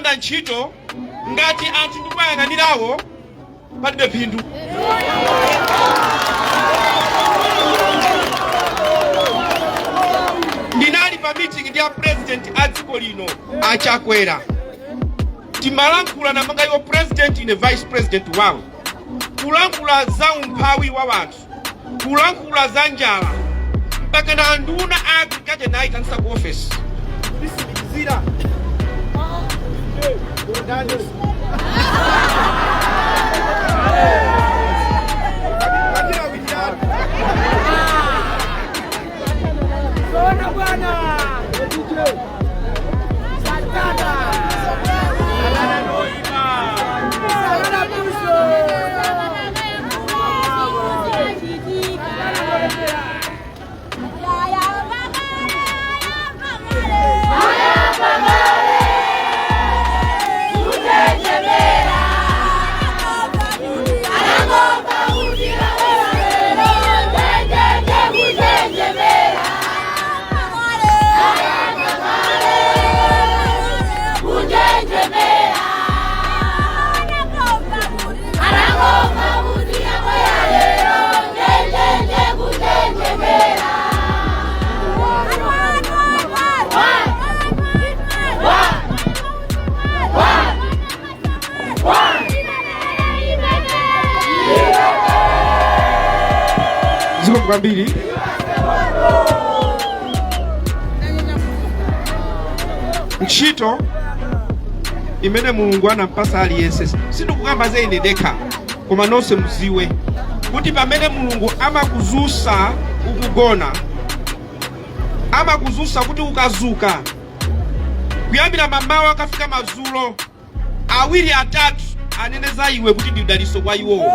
ntchito ngati anthu ndikumayang'anirawo palibe phindu. Ndinali pa meeting ndi a president a dziko lino achakwera. Timalankhula namanga iwo president ine vice president wawo. Kulankhula za umphawi wa wanthu, kulankhula za njala, mpaka na nduna agriculture nayi kanisa ku office. Bisikizira. Mbili ntchito imene Mulungu anampasa aliyense sindikukamba za ine dekha koma nonse muziwe kuti pamene Mulungu amakuzusa ukugona, amakuzusa kuti ukazuka, kuyambira mamawa akafika madzulo, awiri atatu anene za iwe kuti ndi udaliso kwa iwowo.